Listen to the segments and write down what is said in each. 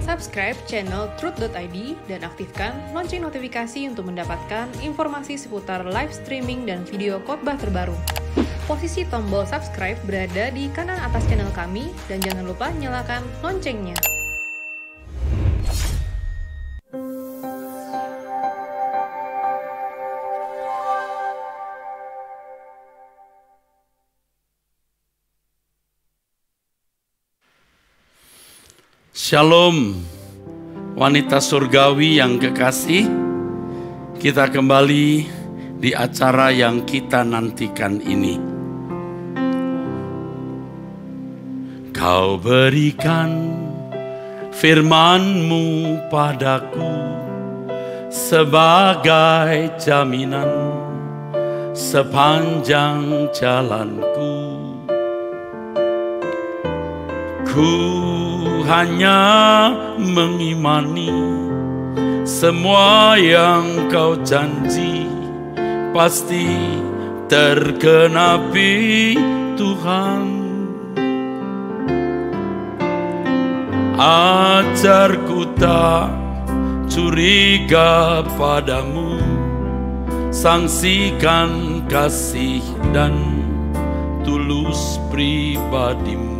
Subscribe channel Truth.id dan aktifkan lonceng notifikasi untuk mendapatkan informasi seputar live streaming dan video khotbah terbaru. Posisi tombol subscribe berada di kanan atas channel kami dan jangan lupa nyalakan loncengnya. Shalom, wanita surgawi yang kekasih. Kita kembali di acara yang kita nantikan ini. Kau berikan firman-Mu padaku sebagai jaminan sepanjang jalanku. Ku hanya mengimani semua yang Kau janji pasti tergenapi Tuhan. Ajarku tak curiga padamu, sangsikan kasih dan tulus pribadimu.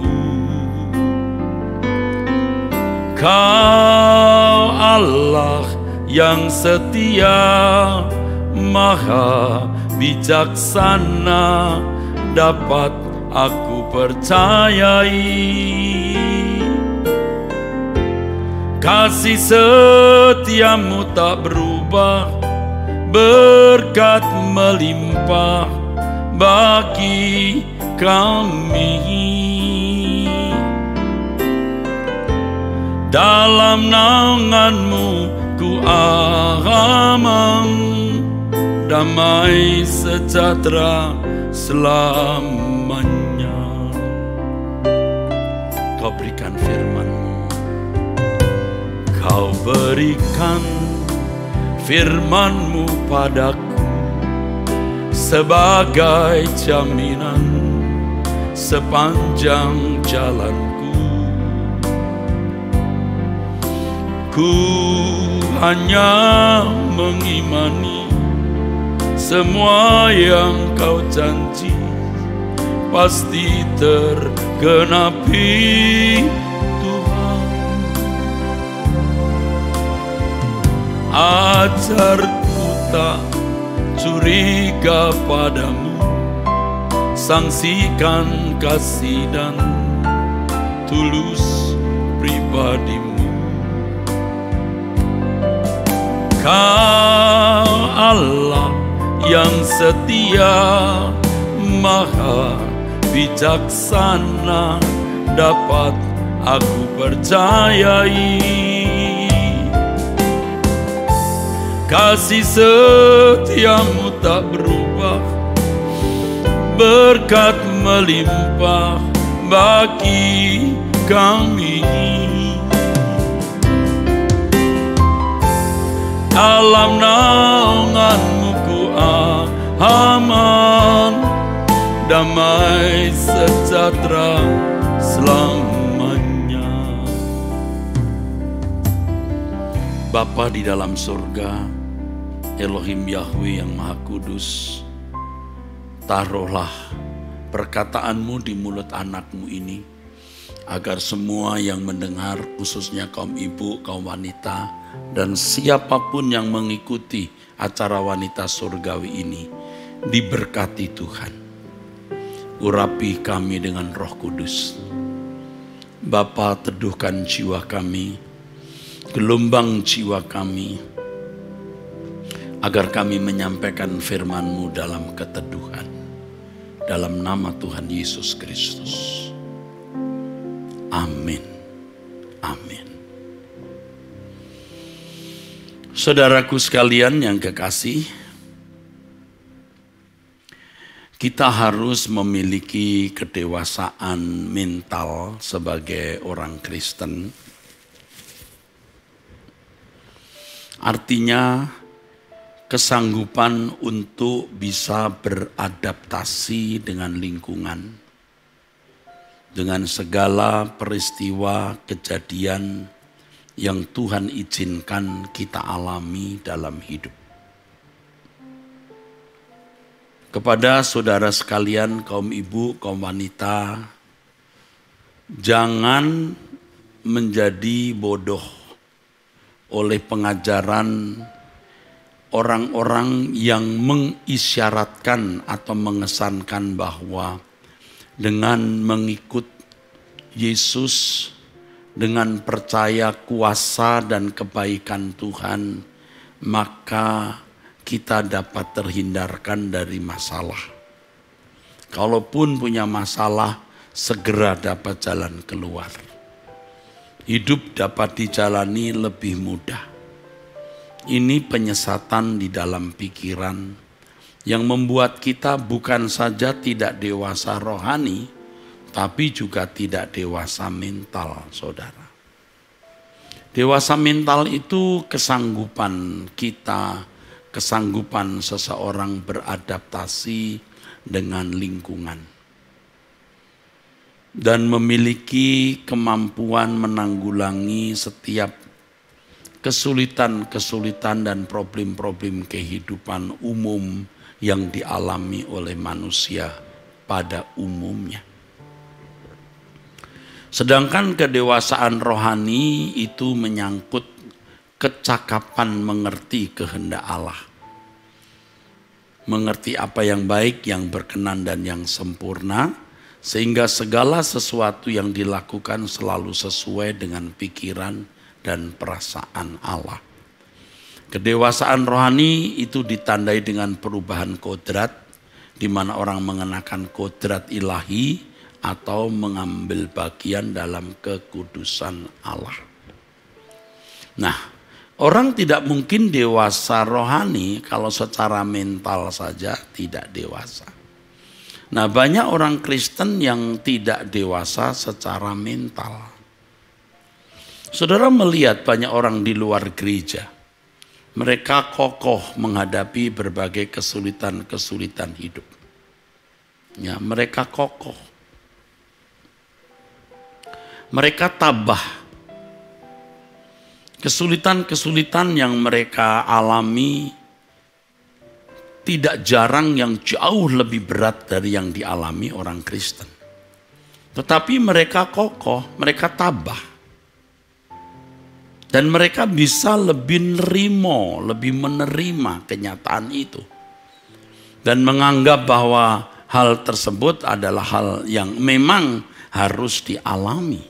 Kau Allah yang setia, maha bijaksana, dapat aku percayai. Kasih setiamu tak berubah, berkat melimpah bagi kami. Dalam naungan-Mu ku aman, damai sejahtera selamanya. Kau berikan firman-Mu, Kau berikan firman-Mu padaku sebagai jaminan sepanjang jalanku. Ku hanya mengimani semua yang Kau janji pasti tergenapi Tuhan. Ajarku tak curiga padamu, sangsikan kasih dan tulus pribadimu. Kau Allah yang setia, maha bijaksana, dapat aku percayai. Kasih setiamu tak berubah, berkat melimpah bagi kami. Dalam naungan-Mu ku aman, damai sejahtera selamanya. Bapa di dalam surga, Elohim Yahweh yang Maha Kudus, taruhlah perkataan-Mu di mulut anak-Mu ini, agar semua yang mendengar, khususnya kaum ibu, kaum wanita, dan siapapun yang mengikuti acara wanita surgawi ini, diberkati Tuhan. Urapi kami dengan Roh Kudus. Bapa, teduhkan jiwa kami, gelombang jiwa kami, agar kami menyampaikan firman-Mu dalam keteduhan. Dalam nama Tuhan Yesus Kristus. Amin. Amin. Saudaraku sekalian yang kekasih, kita harus memiliki kedewasaan mental sebagai orang Kristen. Artinya kesanggupan untuk bisa beradaptasi dengan lingkungan, dengan segala peristiwa kejadian yang Tuhan izinkan kita alami dalam hidup. Kepada saudara sekalian, kaum ibu, kaum wanita, jangan menjadi bodoh oleh pengajaran orang-orang yang mengisyaratkan atau mengesankan bahwa dengan mengikut Yesus, dengan percaya kuasa dan kebaikan Tuhan, maka kita dapat terhindarkan dari masalah. Kalaupun punya masalah, segera dapat jalan keluar. Hidup dapat dijalani lebih mudah. Ini penyesatan di dalam pikiran yang membuat kita bukan saja tidak dewasa rohani, tapi juga tidak dewasa mental, saudara. Dewasa mental itu kesanggupan kita, kesanggupan seseorang beradaptasi dengan lingkungan dan memiliki kemampuan menanggulangi setiap kesulitan-kesulitan dan problem-problem kehidupan umum yang dialami oleh manusia pada umumnya. Sedangkan kedewasaan rohani itu menyangkut kecakapan mengerti kehendak Allah. Mengerti apa yang baik, yang berkenan dan yang sempurna, sehingga segala sesuatu yang dilakukan selalu sesuai dengan pikiran dan perasaan Allah. Kedewasaan rohani itu ditandai dengan perubahan kodrat, di mana orang mengenakan kodrat ilahi atau mengambil bagian dalam kekudusan Allah. Nah, orang tidak mungkin dewasa rohani kalau secara mental saja tidak dewasa. Nah, banyak orang Kristen yang tidak dewasa secara mental. Saudara melihat banyak orang di luar gereja. Mereka kokoh menghadapi berbagai kesulitan-kesulitan hidup. Ya, mereka kokoh. Mereka tabah. Kesulitan-kesulitan yang mereka alami tidak jarang yang jauh lebih berat dari yang dialami orang Kristen. Tetapi mereka kokoh, mereka tabah. Dan mereka bisa lebih menerima kenyataan itu. Dan menganggap bahwa hal tersebut adalah hal yang memang harus dialami.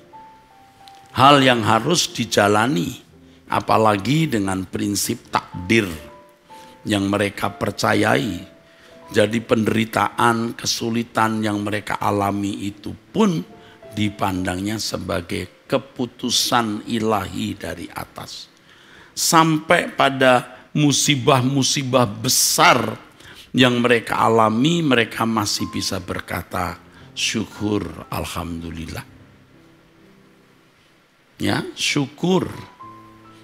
Hal yang harus dijalani. Apalagi dengan prinsip takdir yang mereka percayai. Jadi penderitaan, kesulitan yang mereka alami itu pun dipandangnya sebagai keputusan ilahi dari atas. Sampai pada musibah-musibah besar yang mereka alami, mereka masih bisa berkata, syukur, alhamdulillah. Ya, syukur.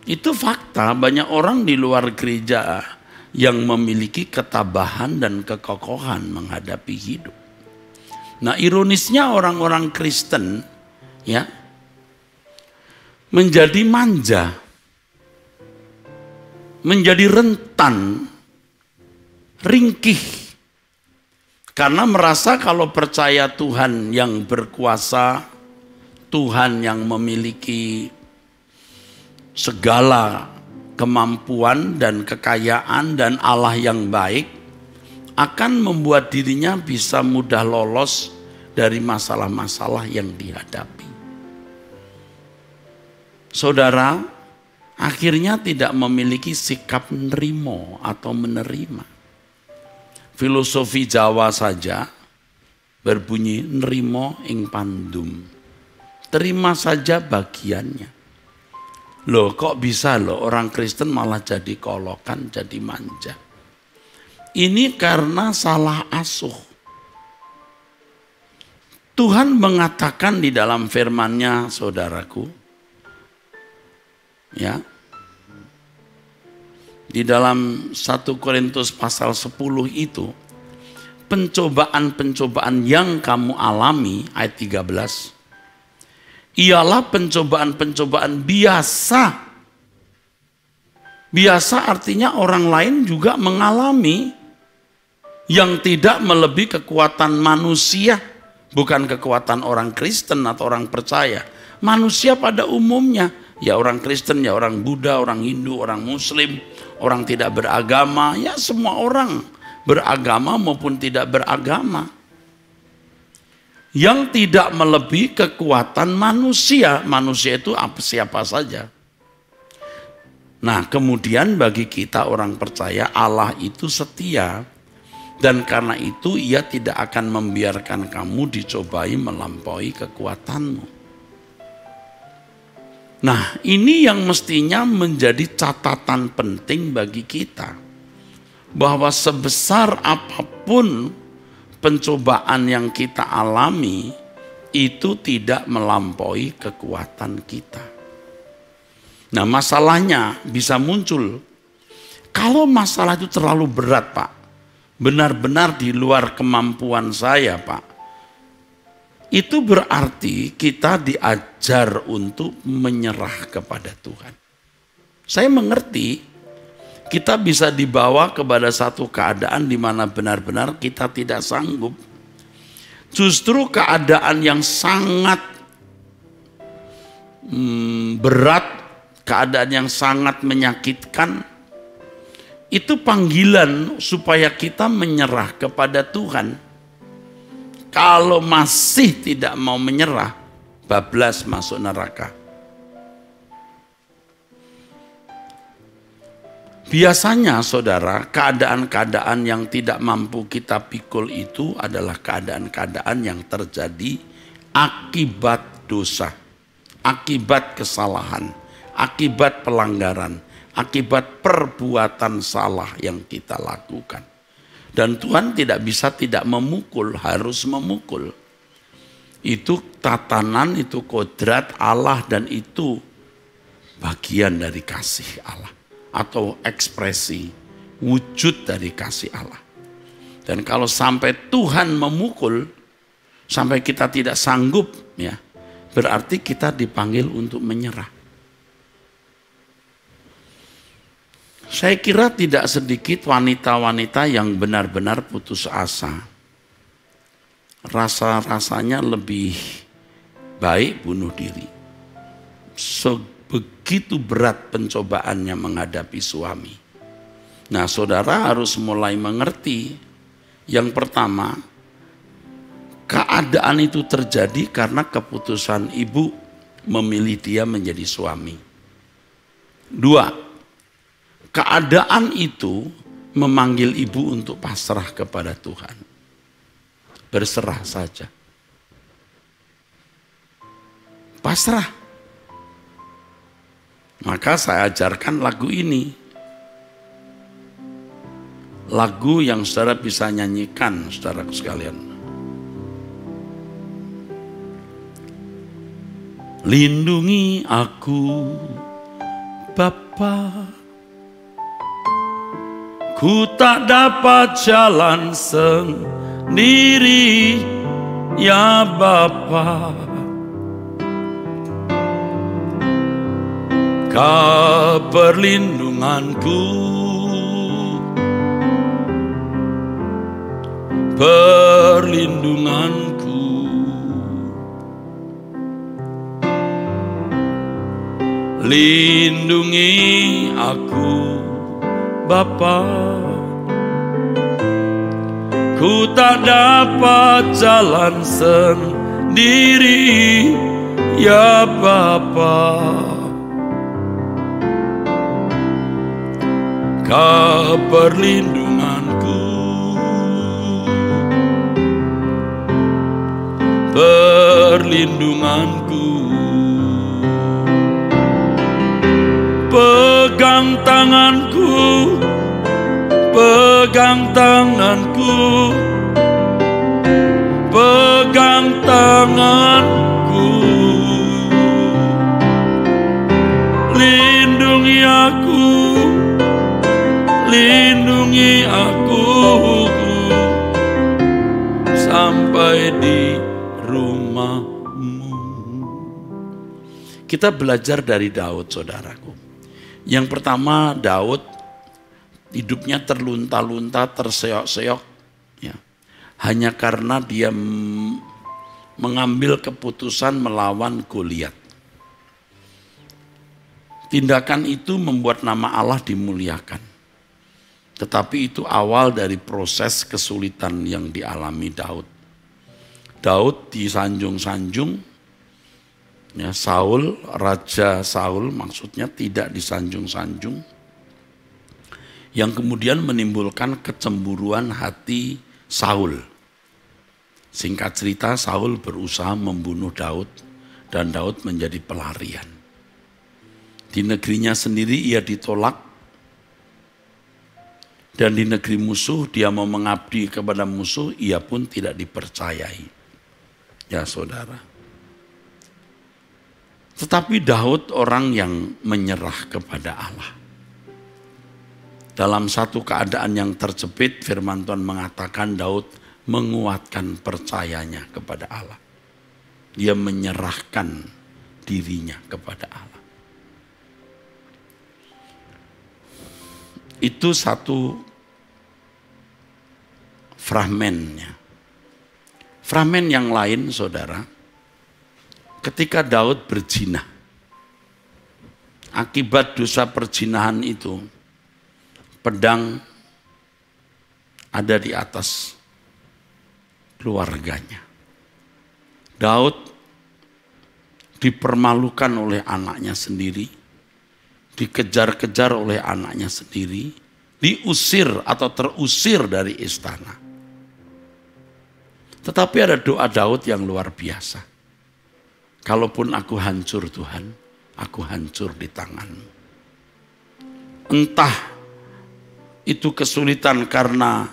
Itu fakta, banyak orang di luar gereja yang memiliki ketabahan dan kekokohan menghadapi hidup. Nah, ironisnya orang-orang Kristen ya menjadi manja, menjadi rentan, ringkih, karena merasa kalau percaya Tuhan yang berkuasa, Tuhan yang memiliki segala kemampuan dan kekayaan dan Allah yang baik, akan membuat dirinya bisa mudah lolos dari masalah-masalah yang dihadapi. Saudara, akhirnya tidak memiliki sikap nerimo atau menerima. Filosofi Jawa saja berbunyi nerimo ing pandum. Terima saja bagiannya. Loh, kok bisa loh orang Kristen malah jadi kolokan, jadi manja. Ini karena salah asuh. Tuhan mengatakan di dalam firman-Nya, saudaraku, ya, di dalam 1 Korintus pasal 10 itu, pencobaan-pencobaan yang kamu alami, ayat 13, ialah pencobaan-pencobaan biasa. Biasa artinya orang lain juga mengalami yang tidak melebihi kekuatan manusia. Bukan kekuatan orang Kristen atau orang percaya. Manusia pada umumnya. Ya orang Kristen, ya orang Buddha, orang Hindu, orang Muslim, orang tidak beragama. Ya semua orang beragama maupun tidak beragama. Yang tidak melebihi kekuatan manusia. Manusia itu siapa saja. Nah, kemudian bagi kita orang percaya Allah itu setia. Dan karena itu ia tidak akan membiarkan kamu dicobai melampaui kekuatanmu. Nah, ini yang mestinya menjadi catatan penting bagi kita. Bahwa sebesar apapun pencobaan yang kita alami, itu tidak melampaui kekuatan kita. Nah, masalahnya bisa muncul. Kalau masalah itu terlalu berat, Pak. Benar-benar di luar kemampuan saya, Pak. Itu berarti kita diajar untuk menyerah kepada Tuhan. Saya mengerti kita bisa dibawa kepada satu keadaan di mana benar-benar kita tidak sanggup. Justru keadaan yang sangat berat, keadaan yang sangat menyakitkan, itu panggilan supaya kita menyerah kepada Tuhan. Kalau masih tidak mau menyerah, bablas masuk neraka. Biasanya saudara, keadaan-keadaan yang tidak mampu kita pikul itu adalah keadaan-keadaan yang terjadi akibat dosa, akibat kesalahan, akibat pelanggaran, akibat perbuatan salah yang kita lakukan. Dan Tuhan tidak bisa tidak memukul, harus memukul. Itu tatanan, itu kodrat Allah, dan itu bagian dari kasih Allah. Atau ekspresi, wujud dari kasih Allah. Dan kalau sampai Tuhan memukul, sampai kita tidak sanggup, ya, berarti kita dipanggil untuk menyerah. Saya kira tidak sedikit wanita-wanita yang benar-benar putus asa. Rasa-rasanya lebih baik bunuh diri. Begitu berat pencobaannya menghadapi suami. Nah, saudara harus mulai mengerti. Yang pertama, keadaan itu terjadi karena keputusan ibu memilih dia menjadi suami. Dua, keadaan itu memanggil ibu untuk pasrah kepada Tuhan. Berserah saja. Pasrah. Maka saya ajarkan lagu ini. Lagu yang saudara bisa nyanyikan, saudaraku sekalian. Lindungi aku, Bapa. Ku tak dapat jalan sendiri, ya Bapa. Kau perlindunganku, perlindunganku. Lindungi aku, Bapa. Ku tak dapat jalan sendiri, ya Bapa. Kau perlindunganku, perlindunganku. Pegang tanganku, pegang tanganku, pegang tanganku. Lindungi aku, lindungi aku sampai di rumahmu. Kita belajar dari Daud, saudaraku. Yang pertama, Daud hidupnya terlunta-lunta, terseok-seok, ya, hanya karena dia mengambil keputusan melawan Goliat. Tindakan itu membuat nama Allah dimuliakan. Tetapi itu awal dari proses kesulitan yang dialami Daud. Daud disanjung-sanjung, ya, Saul, Raja Saul maksudnya tidak disanjung-sanjung, yang kemudian menimbulkan kecemburuan hati Saul. Singkat cerita, Saul berusaha membunuh Daud dan Daud menjadi pelarian. Di negerinya sendiri ia ditolak, dan di negeri musuh dia mau mengabdi kepada musuh, ia pun tidak dipercayai. Ya saudara. Tetapi Daud orang yang menyerah kepada Allah. Dalam satu keadaan yang terjepit, firman Tuhan mengatakan Daud menguatkan percayanya kepada Allah. Dia menyerahkan dirinya kepada Allah. Itu satu fragmennya. Fragmen yang lain, saudara, ketika Daud berzina, akibat dosa perzinahan itu, pedang ada di atas keluarganya. Daud dipermalukan oleh anaknya sendiri, dikejar-kejar oleh anaknya sendiri, diusir atau terusir dari istana. Tetapi ada doa Daud yang luar biasa. Kalaupun aku hancur Tuhan, aku hancur di tangan-Mu. Entah itu kesulitan karena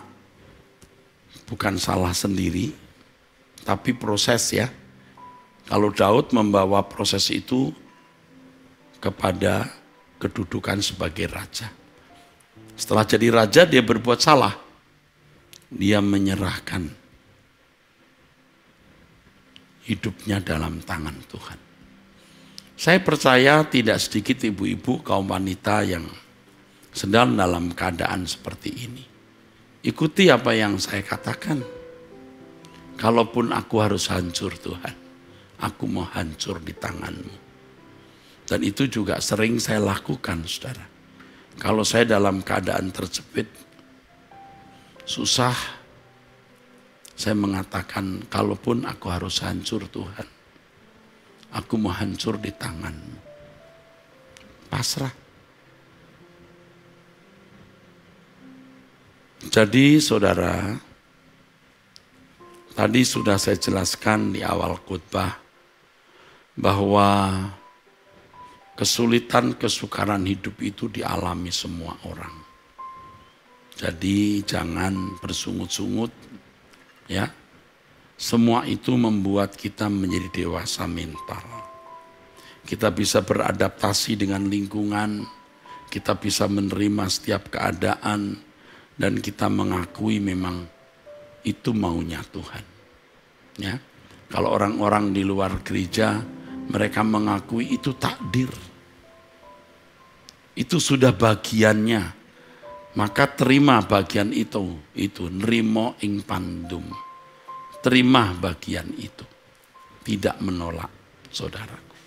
bukan salah sendiri, tapi proses, ya. Kalau Daud membawa proses itu kepada kedudukan sebagai raja. Setelah jadi raja dia berbuat salah. Dia menyerahkan hidupnya dalam tangan Tuhan. Saya percaya tidak sedikit ibu-ibu kaum wanita yang sedang dalam keadaan seperti ini. Ikuti apa yang saya katakan. Kalaupun aku harus hancur Tuhan, aku mau hancur di tangan-Mu. Dan itu juga sering saya lakukan, saudara. Kalau saya dalam keadaan terjepit, susah, saya mengatakan, kalaupun aku harus hancur Tuhan, aku mau hancur di tangan-Mu. Pasrah. Jadi saudara, tadi sudah saya jelaskan di awal khotbah bahwa kesulitan, kesukaran hidup itu dialami semua orang. Jadi jangan bersungut-sungut, ya. Semua itu membuat kita menjadi dewasa mental. Kita bisa beradaptasi dengan lingkungan, kita bisa menerima setiap keadaan, dan kita mengakui memang itu maunya Tuhan. Ya. Kalau orang-orang di luar gereja, mereka mengakui itu takdir. Itu sudah bagiannya. Maka terima bagian itu nrimo ing pandum. Terima bagian itu. Tidak menolak, saudaraku.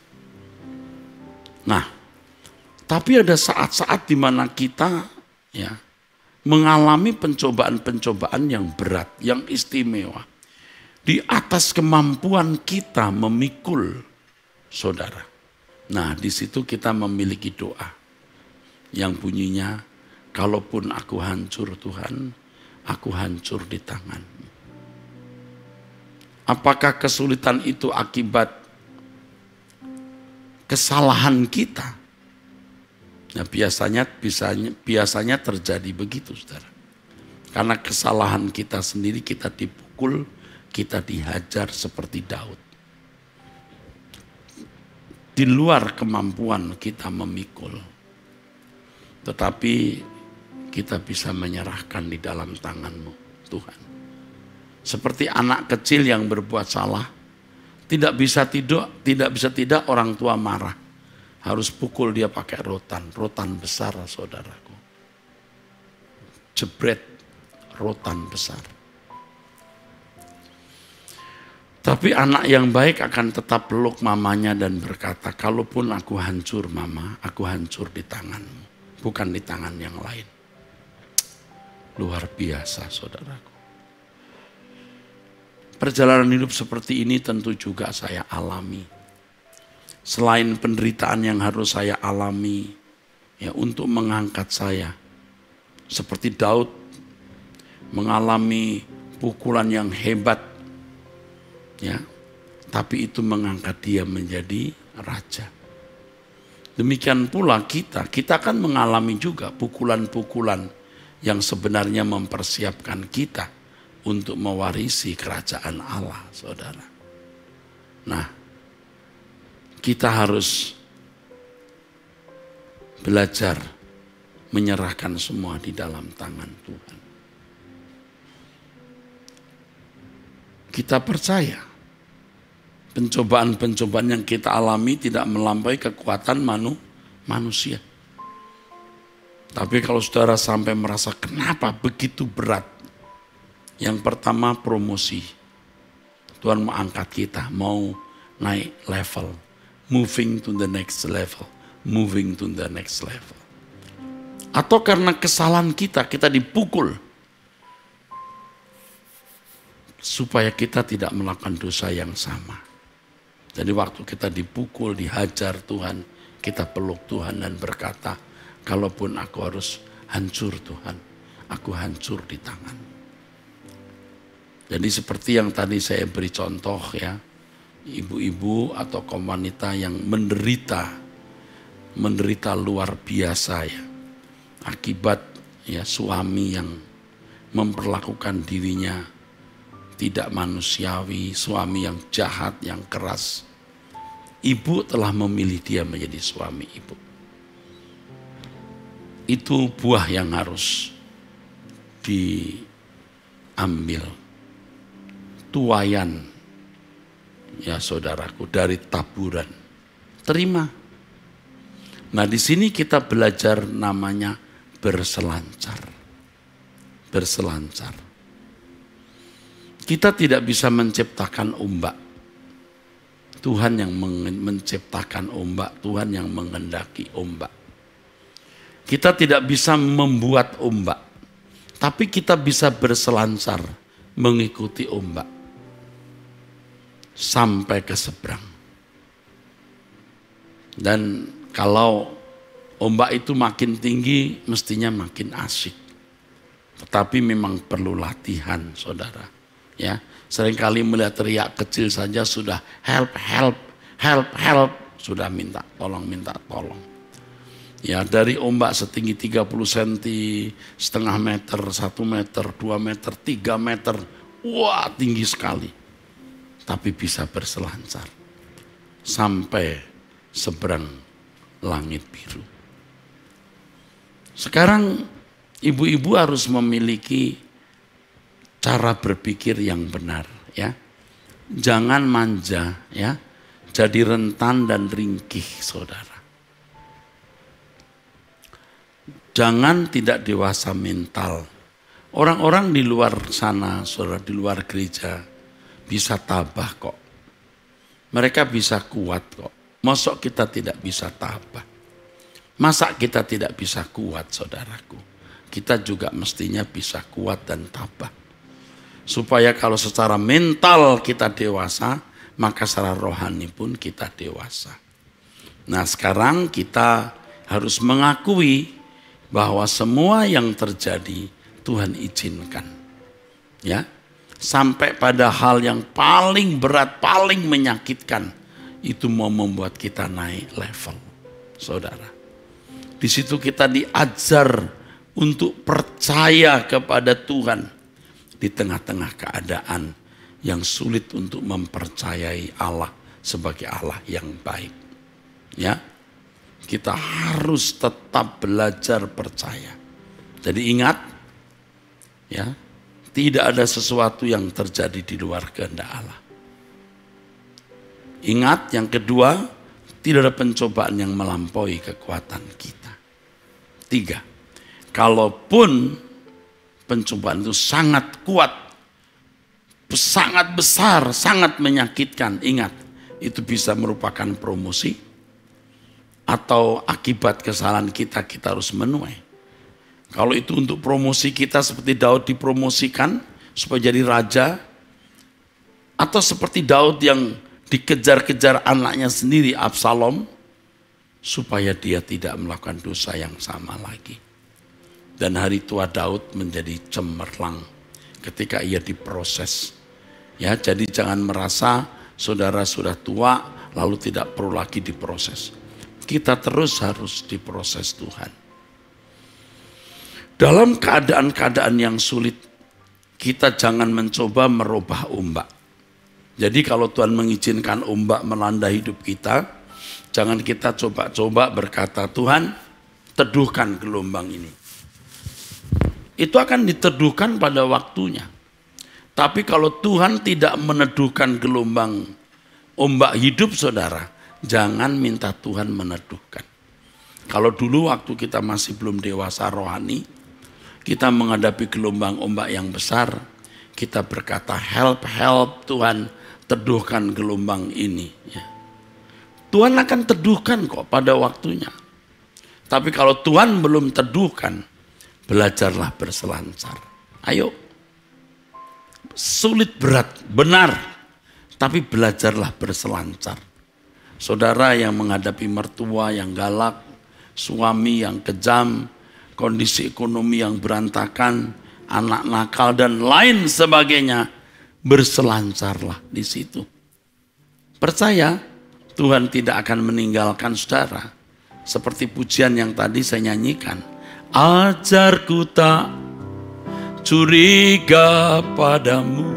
Nah, tapi ada saat-saat di mana kita, ya, mengalami pencobaan-pencobaan yang berat, yang istimewa. Di atas kemampuan kita memikul, saudara. Nah, di situ kita memiliki doa yang bunyinya, kalaupun aku hancur Tuhan, aku hancur di tangan-Mu. Apakah kesulitan itu akibat kesalahan kita? Nah, biasanya terjadi begitu, saudara. Karena kesalahan kita sendiri, kita dipukul, kita dihajar seperti Daud. Di luar kemampuan kita memikul. Tetapi kita bisa menyerahkan di dalam tangan-Mu, Tuhan. Seperti anak kecil yang berbuat salah, tidak bisa tidak orang tua marah. harus pukul dia pakai rotan besar saudaraku. Jebret rotan besar. Tapi anak yang baik akan tetap peluk mamanya dan berkata, kalaupun aku hancur mama, aku hancur di tanganmu, bukan di tangan yang lain. Luar biasa saudaraku. Perjalanan hidup seperti ini tentu juga saya alami. Selain penderitaan yang harus saya alami, ya untuk mengangkat saya. Seperti Daud mengalami pukulan yang hebat, ya, tapi itu mengangkat dia menjadi raja. Demikian pula kita akan mengalami juga pukulan-pukulan yang sebenarnya mempersiapkan kita untuk mewarisi kerajaan Allah, saudara. Nah, kita harus belajar menyerahkan semua di dalam tangan Tuhan. Kita percaya pencobaan-pencobaan yang kita alami tidak melampaui kekuatan manusia. Tapi kalau saudara sampai merasa kenapa begitu berat? Yang pertama promosi. Tuhan mau angkat kita, mau naik level. Moving to the next level. Moving to the next level. Atau karena kesalahan kita dipukul. Supaya kita tidak melakukan dosa yang sama. Jadi waktu kita dipukul, dihajar Tuhan, kita peluk Tuhan dan berkata, kalaupun aku harus hancur Tuhan, aku hancur di tangan. Jadi seperti yang tadi saya beri contoh ya, ibu-ibu atau kaum wanita yang menderita luar biasa ya, akibat ya suami yang memperlakukan dirinya tidak manusiawi, suami yang jahat, yang keras. Ibu telah memilih dia menjadi suami ibu. Itu buah yang harus diambil. Tuayan, ya saudaraku, dari taburan. Terima. Nah di sini kita belajar namanya berselancar. Berselancar. Kita tidak bisa menciptakan ombak. Tuhan yang menciptakan ombak, Tuhan yang menghendaki ombak. Kita tidak bisa membuat ombak, tapi kita bisa berselancar mengikuti ombak sampai ke seberang. Dan kalau ombak itu makin tinggi, mestinya makin asik. Tetapi memang perlu latihan, saudara. Ya, seringkali melihat riak kecil saja sudah help, sudah minta tolong. Ya, dari ombak setinggi 30 cm, setengah meter, 1 meter, 2 meter, 3 meter. Wah, tinggi sekali. Tapi bisa berselancar sampai seberang langit biru. Sekarang ibu-ibu harus memiliki cara berpikir yang benar, ya. Jangan manja, ya. Jadi rentan dan ringkih, saudara. Jangan tidak dewasa mental. Orang-orang di luar sana, saudara, di luar gereja bisa tabah kok. Mereka bisa kuat kok. Masa kita tidak bisa tabah? Masa kita tidak bisa kuat, saudaraku? Kita juga mestinya bisa kuat dan tabah. Supaya kalau secara mental kita dewasa, maka secara rohani pun kita dewasa. Nah sekarang kita harus mengakui bahwa semua yang terjadi Tuhan izinkan. Ya, sampai pada hal yang paling berat, paling menyakitkan, itu mau membuat kita naik level, saudara. Di situ kita diajar untuk percaya kepada Tuhan di tengah-tengah keadaan yang sulit untuk mempercayai Allah sebagai Allah yang baik. Ya, kita harus tetap belajar percaya. Jadi ingat, ya, tidak ada sesuatu yang terjadi di luar kehendak Allah. Ingat yang kedua, Tidak ada pencobaan yang melampaui kekuatan kita. 3, kalaupun pencobaan itu sangat kuat, sangat besar, sangat menyakitkan, ingat, itu bisa merupakan promosi atau akibat kesalahan kita, kita harus menuai. Kalau itu untuk promosi kita seperti Daud dipromosikan supaya jadi raja, atau seperti Daud yang dikejar-kejar anaknya sendiri Absalom supaya dia tidak melakukan dosa yang sama lagi. Dan hari tua Daud menjadi cemerlang ketika ia diproses. Ya, jadi jangan merasa saudara sudah tua lalu tidak perlu lagi diproses. Kita terus harus diproses Tuhan. Dalam keadaan-keadaan yang sulit, kita jangan mencoba merubah ombak. Jadi kalau Tuhan mengizinkan ombak melanda hidup kita, jangan kita coba-coba berkata, Tuhan teduhkan gelombang ini. Itu akan diteduhkan pada waktunya. Tapi kalau Tuhan tidak meneduhkan gelombang ombak hidup saudara, jangan minta Tuhan meneduhkan. Kalau dulu waktu kita masih belum dewasa rohani, kita menghadapi gelombang ombak yang besar, kita berkata, help Tuhan, teduhkan gelombang ini. Ya. Tuhan akan teduhkan kok pada waktunya. Tapi kalau Tuhan belum teduhkan, belajarlah berselancar. Ayo, sulit berat, benar, tapi belajarlah berselancar. Saudara yang menghadapi mertua yang galak, suami yang kejam, kondisi ekonomi yang berantakan, anak nakal dan lain sebagainya, berselancarlah di situ. Percaya Tuhan tidak akan meninggalkan saudara. Seperti pujian yang tadi saya nyanyikan. Ajarku tak curiga padamu,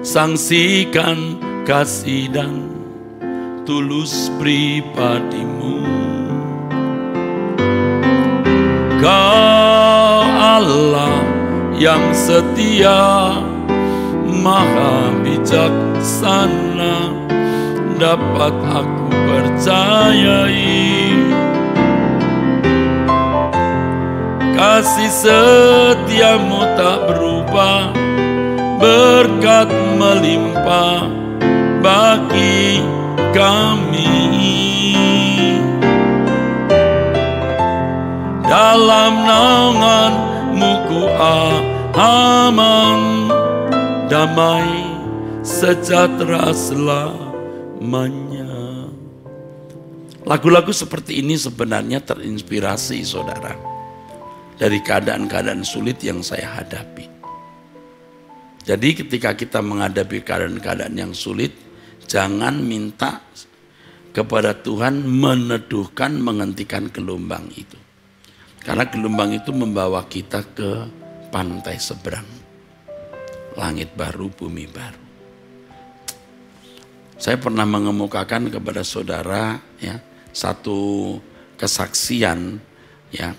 sangsikan kasih dan tulus pribadimu. Kau Allah yang setia, Maha bijaksana, dapat aku percayai. Kasih setiamu tak berubah, berkat melimpah bagi kami. Dalam naungan-Mu ku aman, damai sejahtera selamanya. Lagu-lagu seperti ini sebenarnya terinspirasi saudara dari keadaan-keadaan sulit yang saya hadapi. Jadi ketika kita menghadapi keadaan-keadaan yang sulit, jangan minta kepada Tuhan meneduhkan, menghentikan gelombang itu. Karena gelombang itu membawa kita ke pantai seberang. Langit baru, bumi baru. Saya pernah mengemukakan kepada saudara ya, satu kesaksian ya,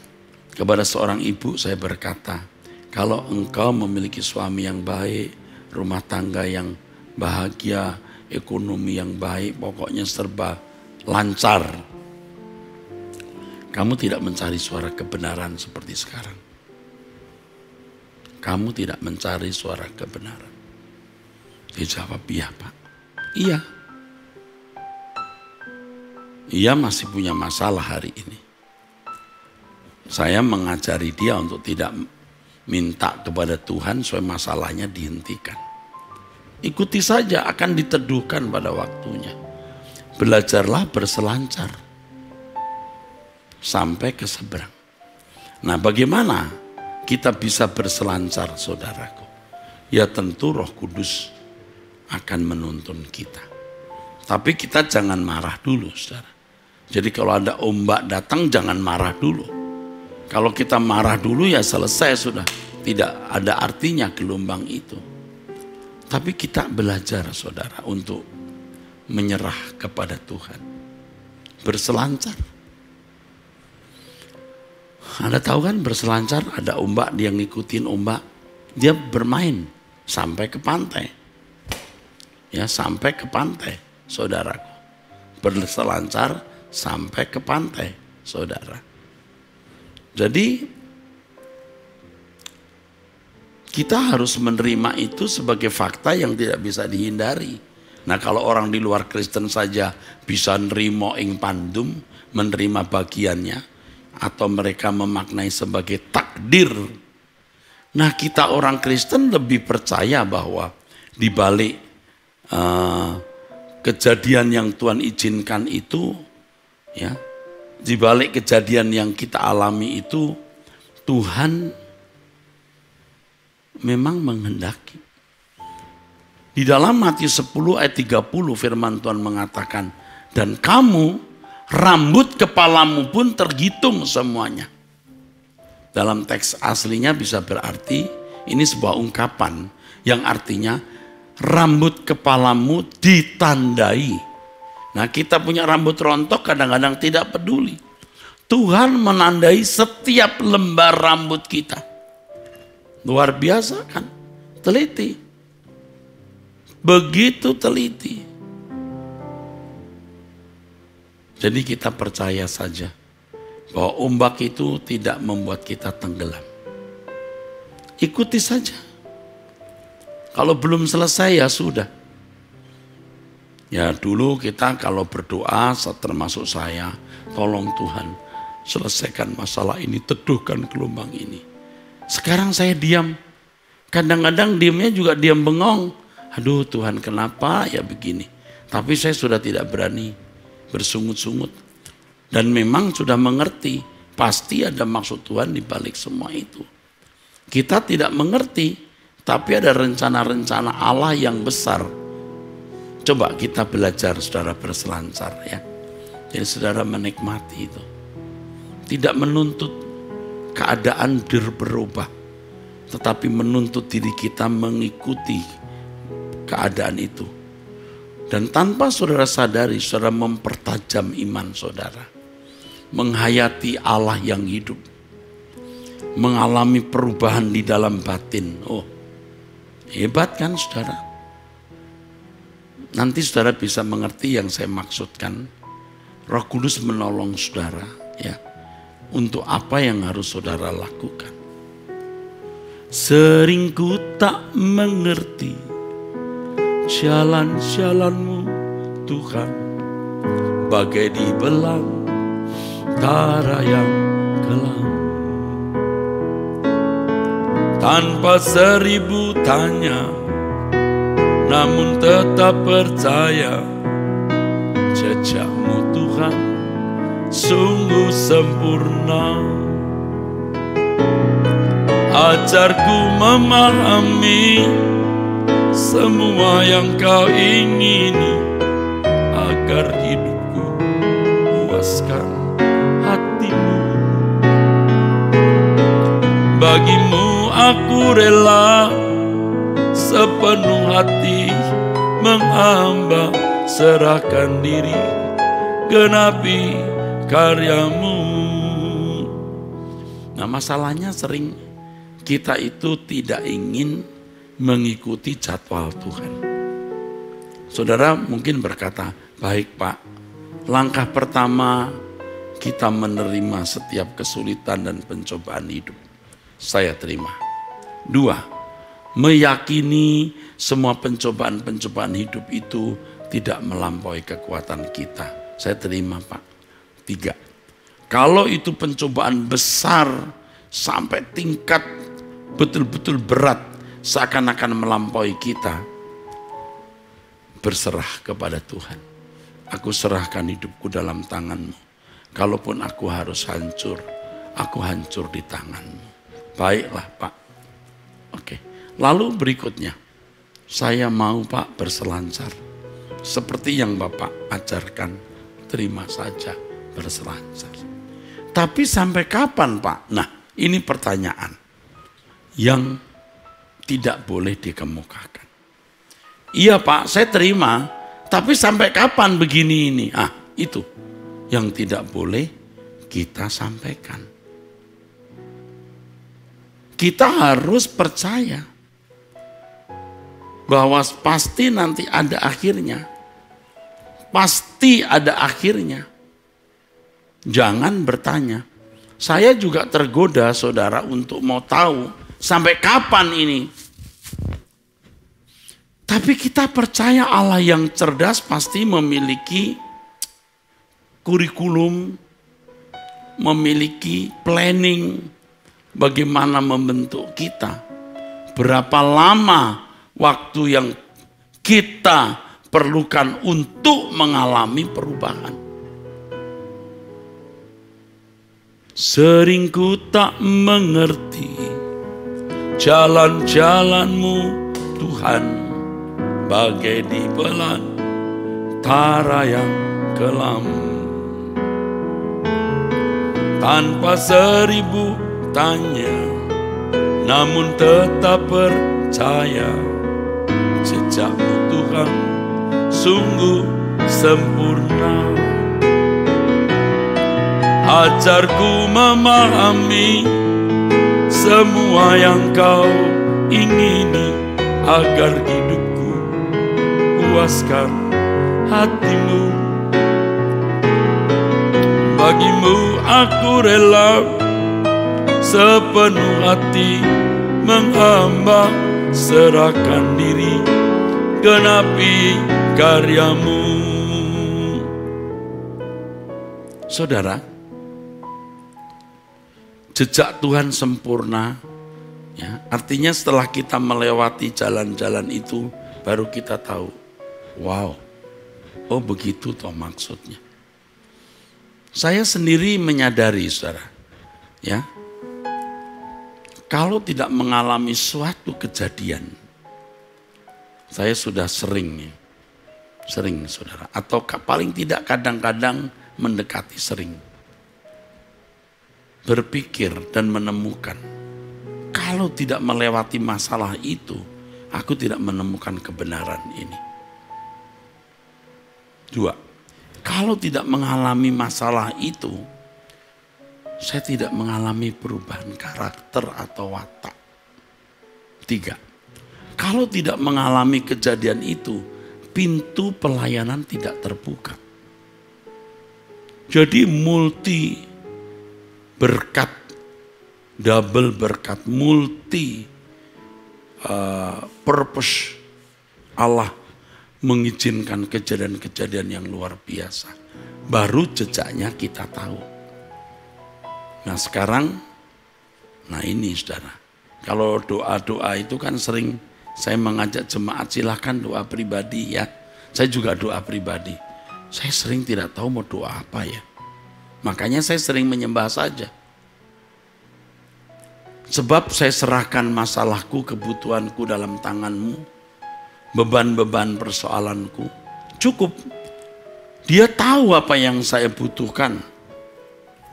kepada seorang ibu saya berkata, kalau engkau memiliki suami yang baik, rumah tangga yang bahagia, ekonomi yang baik, pokoknya serba lancar, kamu tidak mencari suara kebenaran seperti sekarang. Kamu tidak mencari suara kebenaran. Dia jawab, iya Pak. Iya. Ia masih punya masalah hari ini. Saya mengajari dia untuk tidak minta kepada Tuhan supaya masalahnya dihentikan. Ikuti saja, akan diteduhkan pada waktunya. Belajarlah berselancar sampai ke seberang. Nah, bagaimana kita bisa berselancar, saudaraku? Ya tentu Roh Kudus akan menuntun kita. Tapi kita jangan marah dulu, saudara. Jadi kalau ada ombak datang, jangan marah dulu. Kalau kita marah dulu ya selesai sudah. Tidak ada artinya gelombang itu. Tapi kita belajar saudara untuk menyerah kepada Tuhan. Berselancar. Anda tahu kan berselancar, ada ombak, dia ngikutin ombak. Dia bermain sampai ke pantai. Ya sampai ke pantai saudaraku. berselancar sampai ke pantai, saudara. Jadi kita harus menerima itu sebagai fakta yang tidak bisa dihindari. Nah, kalau orang di luar Kristen saja bisa nerimo ing pandum, menerima bagiannya, atau mereka memaknai sebagai takdir. Nah, kita orang Kristen lebih percaya bahwa di balik kejadian yang Tuhan izinkan itu, ya, di balik kejadian yang kita alami itu, Tuhan memang menghendaki. Di dalam Matius 10 ayat 30 firman Tuhan mengatakan, dan kamu, rambut kepalamu pun terhitung semuanya. Dalam teks aslinya bisa berarti, ini sebuah ungkapan yang artinya rambut kepalamu ditandai. Nah, kita punya rambut rontok kadang-kadang tidak peduli. Tuhan menandai setiap lembar rambut kita. Luar biasa kan? Teliti. Begitu teliti. Jadi kita percaya saja bahwa ombak itu tidak membuat kita tenggelam. Ikuti saja. Kalau belum selesai ya sudah. Ya dulu kita kalau berdoa, termasuk saya, tolong Tuhan selesaikan masalah ini, teduhkan gelombang ini. Sekarang saya diam. Kadang-kadang diamnya juga diam bengong. Aduh Tuhan, kenapa ya begini? Tapi saya sudah tidak berani bersungut-sungut. Dan memang sudah mengerti, pasti ada maksud Tuhan di balik semua itu. Kita tidak mengerti, tapi ada rencana-rencana Allah yang besar. Coba kita belajar saudara berselancar ya. Jadi saudara menikmati itu. Tidak menuntut keadaan berubah. Tetapi menuntut diri kita mengikuti keadaan itu. Dan tanpa saudara sadari, saudara mempertajam iman saudara. Menghayati Allah yang hidup. Mengalami perubahan di dalam batin. Oh, hebat kan saudara? Nanti saudara bisa mengerti yang saya maksudkan. Roh Kudus menolong saudara ya. Untuk apa yang harus saudara lakukan. Sering ku tak mengerti jalan-jalan-Mu Tuhan, bagai di belantara yang kelam. Tanpa 1000 tanya, namun tetap percaya, jejak-Mu Tuhan sungguh sempurna. Ajarku memahami semua yang Kau ingini, agar hidupku puaskan hati-Mu. Bagi-Mu aku rela sepenuh hati menghamba, serahkan diri, genapi karya-Mu. Nah, masalahnya sering kita itu tidak ingin mengikuti jadwal Tuhan. Saudara mungkin berkata, baik Pak, langkah pertama kita menerima setiap kesulitan dan pencobaan hidup. Saya terima. 2, meyakini semua pencobaan-pencobaan hidup itu tidak melampaui kekuatan kita. Saya terima Pak. 3, kalau itu pencobaan besar sampai tingkat betul-betul berat, seakan-akan melampaui kita, berserah kepada Tuhan. Aku serahkan hidupku dalam tangan-Mu. Kalaupun aku harus hancur, aku hancur di tangan-Mu. Baiklah Pak. Oke. Lalu berikutnya, saya mau Pak berselancar. Seperti yang Bapak ajarkan, terima saja berselancar. Tapi sampai kapan Pak? Nah, ini pertanyaan yang tidak boleh dikemukakan. Iya Pak, saya terima, tapi sampai kapan begini ini? Itu yang tidak boleh kita sampaikan. Kita harus percaya bahwa pasti nanti ada akhirnya. Pasti pasti ada akhirnya. Jangan bertanya. Saya juga tergoda saudara untuk mau tahu sampai kapan ini. Tapi kita percaya Allah yang cerdas pasti memiliki kurikulum, memiliki planning bagaimana membentuk kita. Berapa lama waktu yang kita perlukan untuk mengalami perubahan. Sering ku tak mengerti jalan-jalan-Mu Tuhan, bagai di belantara yang kelam. Tanpa 1000 tanya, namun tetap percaya, jejak-Mu Tuhan sungguh sempurna. Ajarku memahami semua yang Kau ingini, agar hidupku puaskan hati-Mu. Bagi-Mu aku rela sepenuh hati menghamba, serahkan diri, genapi karya-Mu. Saudara, jejak Tuhan sempurna, ya, artinya setelah kita melewati jalan-jalan itu, baru kita tahu, wow, oh begitu toh maksudnya. Saya sendiri menyadari, saudara, ya, kalau tidak mengalami suatu kejadian, saya sudah sering saudara, atau paling tidak kadang-kadang mendekati sering, berpikir dan menemukan, kalau tidak melewati masalah itu, aku tidak menemukan kebenaran ini. 2, kalau tidak mengalami masalah itu, saya tidak mengalami perubahan karakter atau watak. 3, kalau tidak mengalami kejadian itu, pintu pelayanan tidak terbuka. Jadi multi berkat, double berkat, multi purpose Allah mengizinkan kejadian-kejadian yang luar biasa. Baru jejaknya kita tahu. Nah sekarang, nah ini saudara, kalau doa-doa itu kan sering saya mengajak jemaat, silahkan doa pribadi ya. Saya juga doa pribadi. Saya sering tidak tahu mau doa apa ya. Makanya saya sering menyembah saja. Sebab saya serahkan masalahku, kebutuhanku dalam tangan-Mu. Beban-beban persoalanku. Cukup. Dia tahu apa yang saya butuhkan.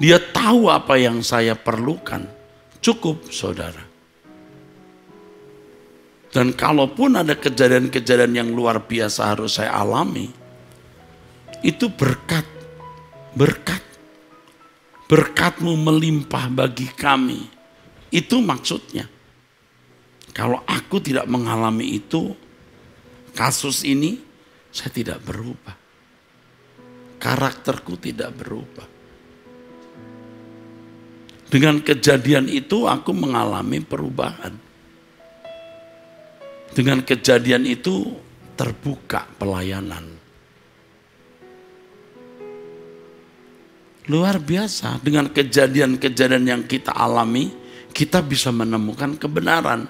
Dia tahu apa yang saya perlukan. Cukup, saudara. Dan kalaupun ada kejadian-kejadian yang luar biasa harus saya alami, itu berkat. Berkat. Berkat-Mu melimpah bagi kami. Itu maksudnya. Kalau aku tidak mengalami itu, kasus ini, saya tidak berubah. Karakterku tidak berubah. Dengan kejadian itu aku mengalami perubahan. Dengan kejadian itu terbuka pelayanan. Luar biasa, dengan kejadian-kejadian yang kita alami, kita bisa menemukan kebenaran.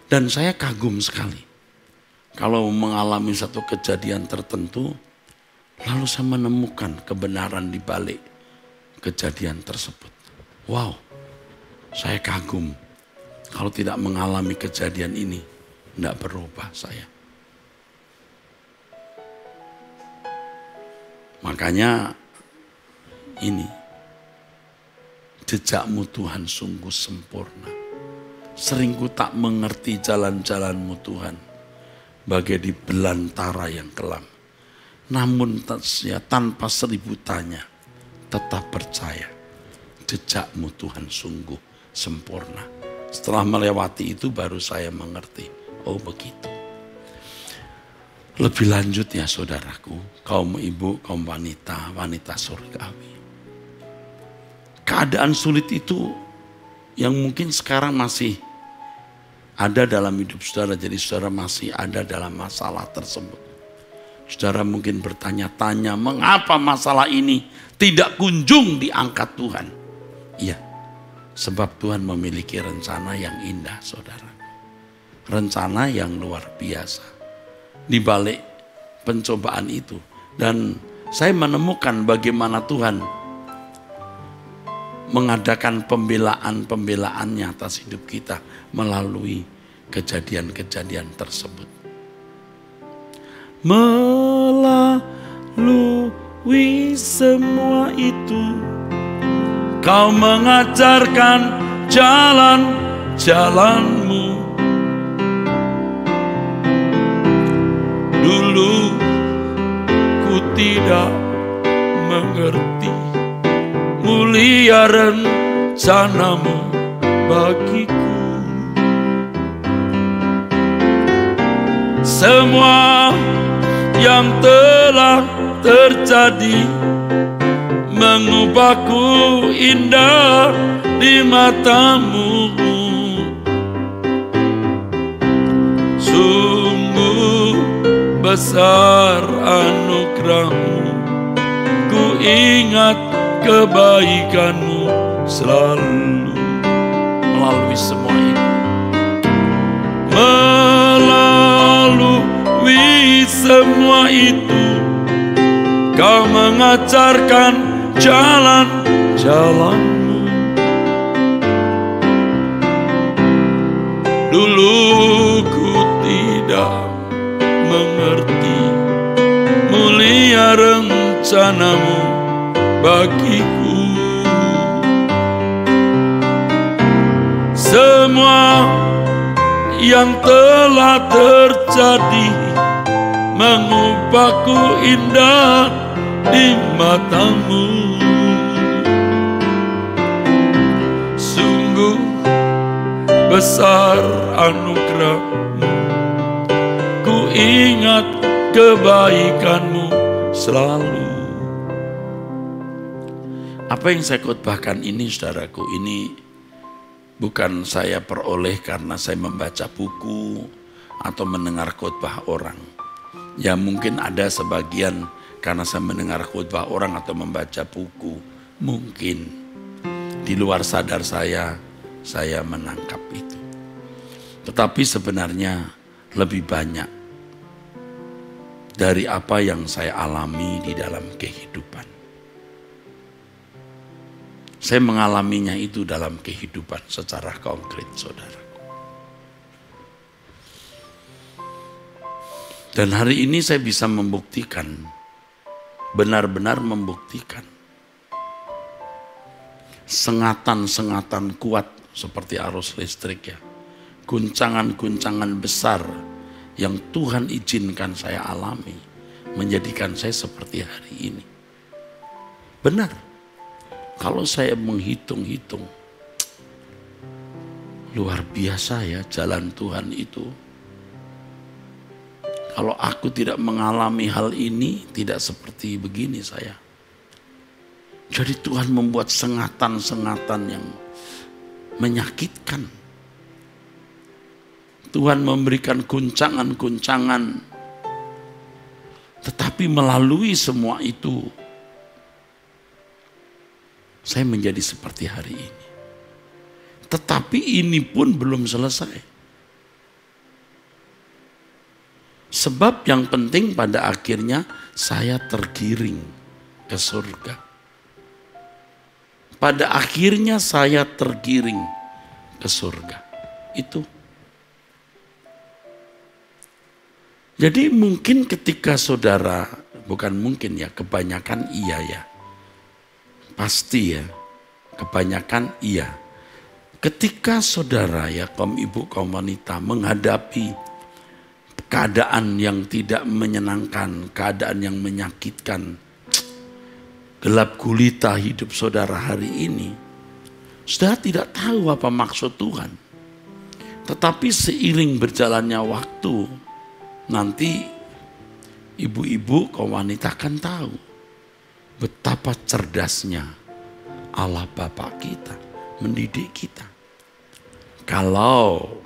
Dan saya kagum sekali. Kalau mengalami satu kejadian tertentu, lalu saya menemukan kebenaran di balik kejadian tersebut. Wow, saya kagum. Kalau tidak mengalami kejadian ini, tidak berubah saya. Makanya ini, jejak-Mu Tuhan sungguh sempurna. Sering ku tak mengerti jalan-jalan-Mu Tuhan, bagai di belantara yang kelam. Namun tanpa 1000 tanya, tetap percaya. Jejak-Mu Tuhan sungguh sempurna. Setelah melewati itu baru saya mengerti. Oh begitu. Lebih lanjut ya saudaraku, kaum ibu, kaum wanita, wanita surgawi. Keadaan sulit itu yang mungkin sekarang masih ada dalam hidup saudara, jadi saudara masih ada dalam masalah tersebut. Saudara mungkin bertanya-tanya, mengapa masalah ini tidak kunjung diangkat Tuhan? Iya, sebab Tuhan memiliki rencana yang indah, saudara. Rencana yang luar biasa di balik pencobaan itu. Dan saya menemukan bagaimana Tuhan mengadakan pembelaan-pembelaannya atas hidup kita melalui kejadian-kejadian tersebut. Melalui semua itu, Kau mengajarkan jalan-jalanmu. Dulu ku tidak mengerti mulia rencanamu bagiku. Semua yang telah terjadi mengubahku indah di matamu. Sungguh besar anugerahmu, ku ingat kebaikanmu selalu. Melalui semua itu, melalui semua itu, Kau mengajarkan jalan-jalanmu. Dulu ku tidak mengerti mulia rencanamu bagiku. Semua yang telah terjadi mengubahku indah di matamu. Sungguh besar anugerahmu, ku ingat kebaikanmu selalu. Apa yang saya khotbahkan ini, saudaraku, ini bukan saya peroleh karena saya membaca buku atau mendengar khotbah orang. Ya mungkin ada sebagian karena saya mendengar khotbah orang atau membaca buku. Mungkin di luar sadar saya menangkap itu. Tetapi sebenarnya lebih banyak dari apa yang saya alami di dalam kehidupan. Saya mengalaminya itu dalam kehidupan secara konkret, saudara. Dan hari ini saya bisa membuktikan, benar-benar membuktikan, sengatan-sengatan kuat seperti arus listrik ya, guncangan-guncangan besar yang Tuhan izinkan saya alami, menjadikan saya seperti hari ini. Benar, kalau saya menghitung-hitung, luar biasa ya jalan Tuhan itu. Kalau aku tidak mengalami hal ini, tidak seperti begini saya. Jadi Tuhan membuat sengatan-sengatan yang menyakitkan. Tuhan memberikan guncangan-guncangan. Tetapi melalui semua itu, saya menjadi seperti hari ini. Tetapi ini pun belum selesai. Sebab yang penting pada akhirnya saya tergiring ke surga. Pada akhirnya saya tergiring ke surga. Itu. Jadi mungkin ketika saudara, bukan mungkin ya, kebanyakan iya ya. Pasti ya, kebanyakan iya. Ketika saudara ya, kaum ibu, kaum wanita menghadapi keadaan yang tidak menyenangkan, keadaan yang menyakitkan, gelap gulita hidup saudara hari ini, saudara tidak tahu apa maksud Tuhan. Tetapi seiring berjalannya waktu, nanti ibu-ibu, kaum wanita akan tahu betapa cerdasnya Allah Bapa kita mendidik kita. Kalau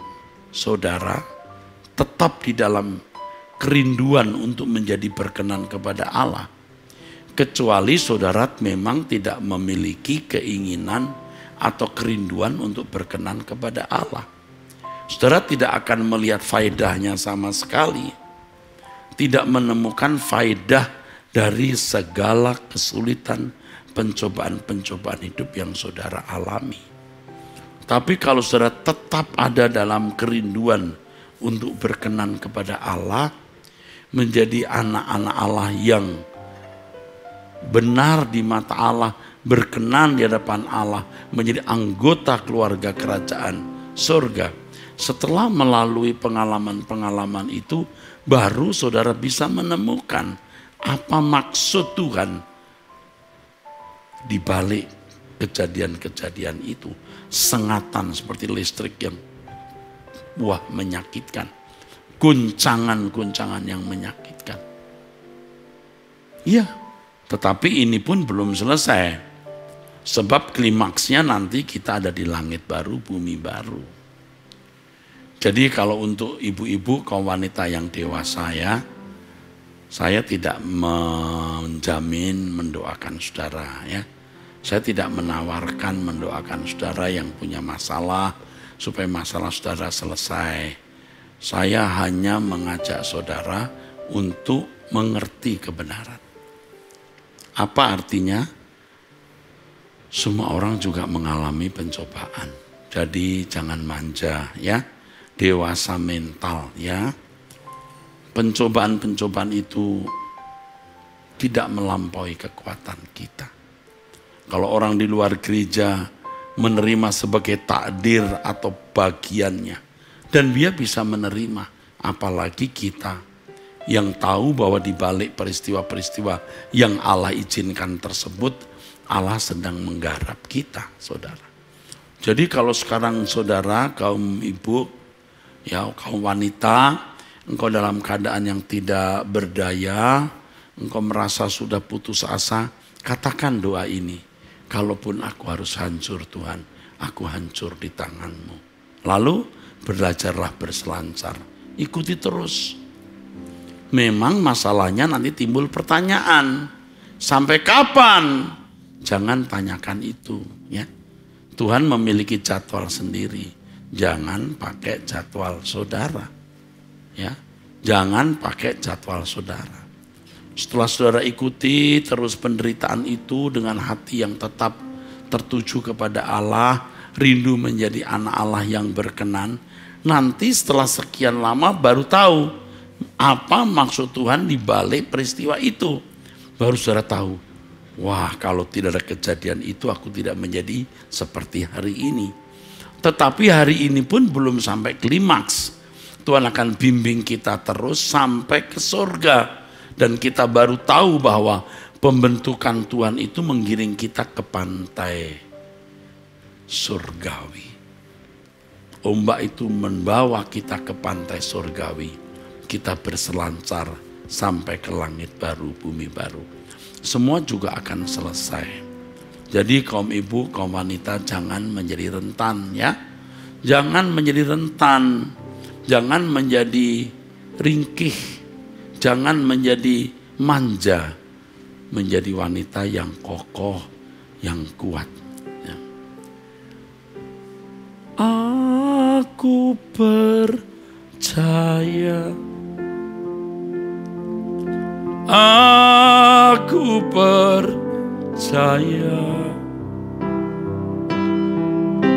saudara tetap di dalam kerinduan untuk menjadi berkenan kepada Allah, kecuali saudara memang tidak memiliki keinginan atau kerinduan untuk berkenan kepada Allah, saudara tidak akan melihat faedahnya sama sekali, tidak menemukan faedah dari segala kesulitan, pencobaan-pencobaan hidup yang saudara alami. Tapi kalau saudara tetap ada dalam kerinduan untuk berkenan kepada Allah, menjadi anak-anak Allah yang benar di mata Allah, berkenan di hadapan Allah, menjadi anggota keluarga kerajaan surga. Setelah melalui pengalaman-pengalaman itu, baru saudara bisa menemukan apa maksud Tuhan di balik kejadian-kejadian itu. Sengatan seperti listrik yang menyakitkan, guncangan-guncangan yang menyakitkan. Iya, tetapi ini pun belum selesai. Sebab klimaksnya nanti kita ada di langit baru, bumi baru. Jadi kalau untuk ibu-ibu, kaum wanita yang dewasa ya, saya tidak menjamin mendoakan saudara ya. Saya tidak menawarkan mendoakan saudara yang punya masalah supaya masalah saudara selesai. Saya hanya mengajak saudara untuk mengerti kebenaran. Apa artinya? Semua orang juga mengalami pencobaan. Jadi jangan manja ya. Dewasa mental ya. Pencobaan-pencobaan itu tidak melampaui kekuatan kita. Kalau orang di luar gereja menerima sebagai takdir atau bagiannya, dan dia bisa menerima, apalagi kita yang tahu bahwa di balik peristiwa-peristiwa yang Allah izinkan tersebut, Allah sedang menggarap kita, saudara. Jadi kalau sekarang saudara, kaum ibu, ya kaum wanita, engkau dalam keadaan yang tidak berdaya, engkau merasa sudah putus asa, katakan doa ini. Kalaupun aku harus hancur Tuhan, aku hancur di tangan-Mu. Lalu belajarlah berselancar, ikuti terus. Memang masalahnya nanti timbul pertanyaan, sampai kapan? Jangan tanyakan itu ya. Tuhan memiliki jadwal sendiri, jangan pakai jadwal saudara ya. Jangan pakai jadwal saudara. Setelah saudara ikuti terus penderitaan itu dengan hati yang tetap tertuju kepada Allah, rindu menjadi anak Allah yang berkenan, nanti setelah sekian lama baru tahu apa maksud Tuhan di balik peristiwa itu. Baru saudara tahu, wah kalau tidak ada kejadian itu aku tidak menjadi seperti hari ini. Tetapi hari ini pun belum sampai klimaks. Tuhan akan bimbing kita terus sampai ke surga. Dan kita baru tahu bahwa pembentukan Tuhan itu menggiring kita ke pantai surgawi. Ombak itu membawa kita ke pantai surgawi. Kita berselancar sampai ke langit baru, bumi baru. Semua juga akan selesai. Jadi kaum ibu, kaum wanita jangan menjadi rentan ya. Jangan menjadi rentan. Jangan menjadi ringkih. Jangan menjadi manja, menjadi wanita yang kokoh, yang kuat. Ya. Aku percaya, aku percaya,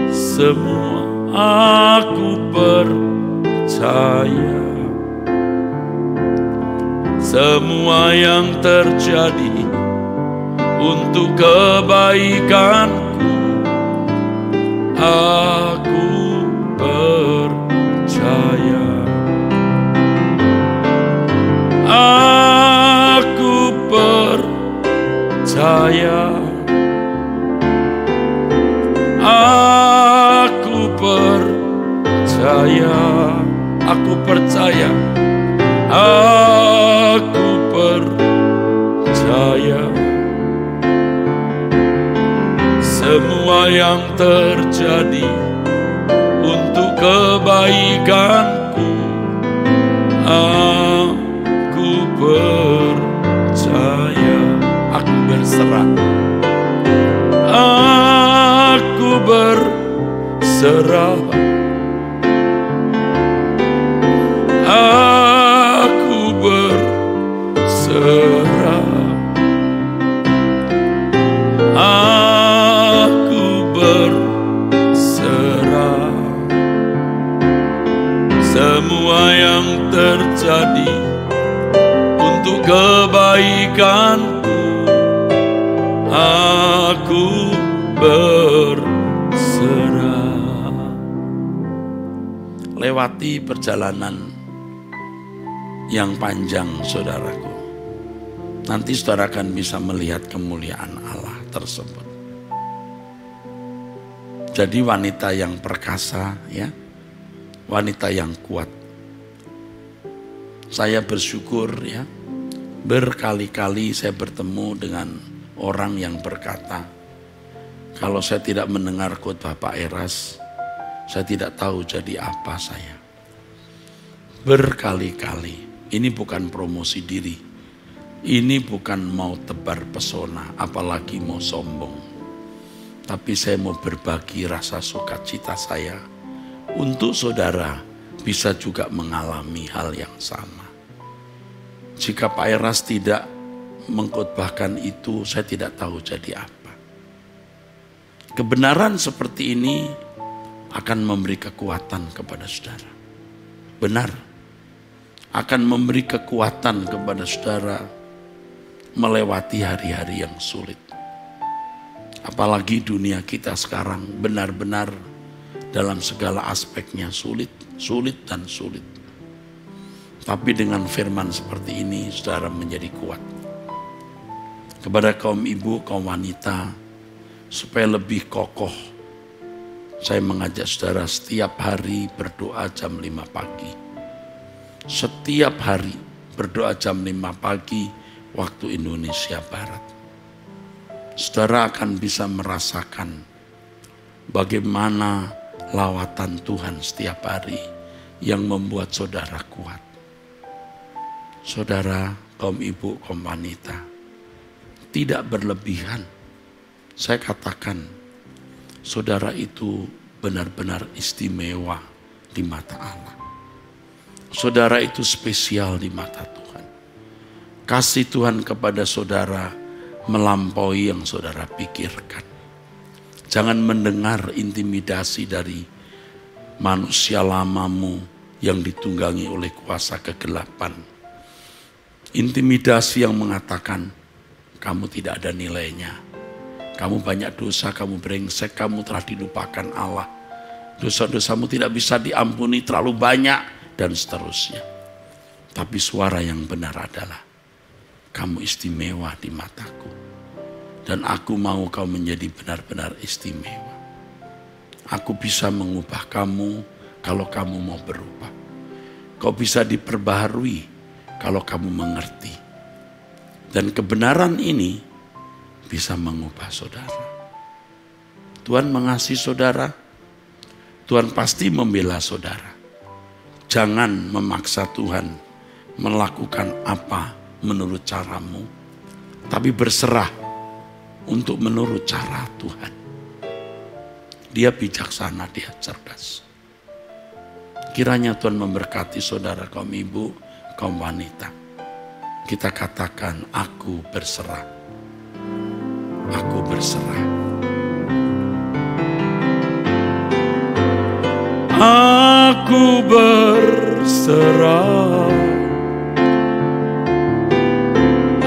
semua aku percaya. Semua yang terjadi untuk kebaikanku, aku percaya. Aku percaya. Aku percaya. Aku percaya. Aku percaya semua yang terjadi untuk kebaikanku. Aku percaya, aku berserah, aku berserah, aku berserah, aku berserah. Semua yang terjadi untuk kebaikanku, aku berserah. Lewati perjalanan yang panjang, saudaraku. Nanti saudara akan bisa melihat kemuliaan Allah tersebut. Jadi wanita yang perkasa, ya, wanita yang kuat. Saya bersyukur, ya, berkali-kali saya bertemu dengan orang yang berkata, kalau saya tidak mendengar khotbah Pak Eras, saya tidak tahu jadi apa saya. Berkali-kali, ini bukan promosi diri, ini bukan mau tebar pesona, apalagi mau sombong. Tapi saya mau berbagi rasa sukacita saya untuk saudara bisa juga mengalami hal yang sama. Jika Pak Eras tidak mengkhotbahkan itu, saya tidak tahu jadi apa. Kebenaran seperti ini akan memberi kekuatan kepada saudara. Benar, akan memberi kekuatan kepada saudara melewati hari-hari yang sulit. Apalagi dunia kita sekarang benar-benar dalam segala aspeknya sulit dan sulit. Tapi dengan firman seperti ini, saudara menjadi kuat. Kepada kaum ibu, kaum wanita, supaya lebih kokoh, saya mengajak saudara setiap hari berdoa jam 5 pagi. Setiap hari berdoa jam 5 pagi waktu Indonesia Barat. Saudara akan bisa merasakan bagaimana lawatan Tuhan setiap hari yang membuat saudara kuat. Saudara, kaum ibu, kaum wanita, tidak berlebihan. Saya katakan, saudara itu benar-benar istimewa di mata Allah. Saudara itu spesial di mata Tuhan. Kasih Tuhan kepada saudara melampaui yang saudara pikirkan. Jangan mendengar intimidasi dari manusia lamamu yang ditunggangi oleh kuasa kegelapan. Intimidasi yang mengatakan, kamu tidak ada nilainya. Kamu banyak dosa, kamu brengsek, kamu telah dilupakan Allah. Dosa-dosamu tidak bisa diampuni, terlalu banyak, dan seterusnya. Tapi suara yang benar adalah, kamu istimewa di mataku. Dan aku mau kau menjadi benar-benar istimewa. Aku bisa mengubah kamu kalau kamu mau berubah. Kau bisa diperbaharui kalau kamu mengerti. Dan kebenaran ini bisa mengubah saudara. Tuhan mengasihi saudara. Tuhan pasti membela saudara. Jangan memaksa Tuhan melakukan apa menurut caramu, tapi berserah untuk menurut cara Tuhan. Dia bijaksana, dia cerdas. Kiranya Tuhan memberkati saudara kaum ibu, kaum wanita. Kita katakan, aku berserah. Aku berserah. Aku berserah.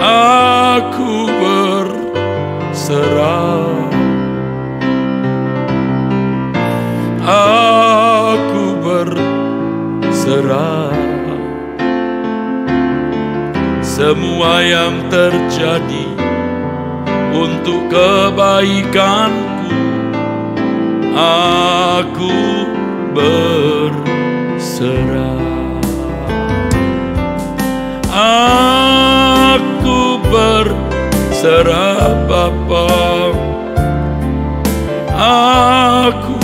Aku berserah. Aku berserah. Semua yang terjadi untuk kebaikanku, aku berserah. Aku berserah. berserah Bapa. Aku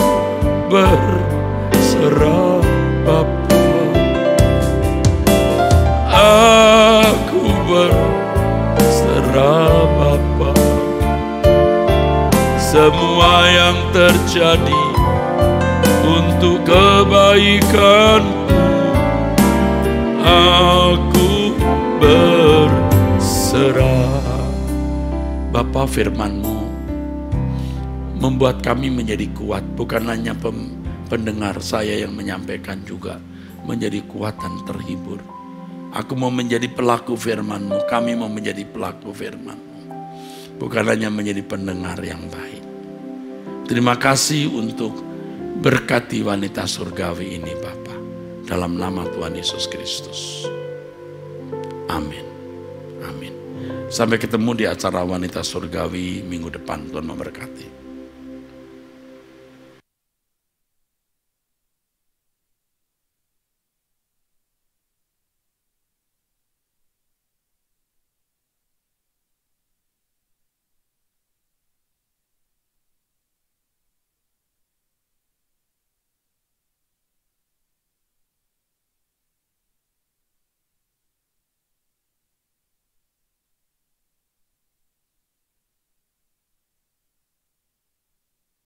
berserah Bapa. Aku berserah Bapa. Semua yang terjadi untuk kebaikanku, aku berserah. Bapa, firman-Mu membuat kami menjadi kuat, bukan hanya pendengar saya yang menyampaikan, juga menjadi kuat dan terhibur. Aku mau menjadi pelaku firman-Mu, kami mau menjadi pelaku firman-Mu, bukan hanya menjadi pendengar yang baik. Terima kasih untuk berkati wanita surgawi ini Bapa, dalam nama Tuhan Yesus Kristus. Amin. Amin. Sampai ketemu di acara wanita surgawi minggu depan. Tuhan memberkati.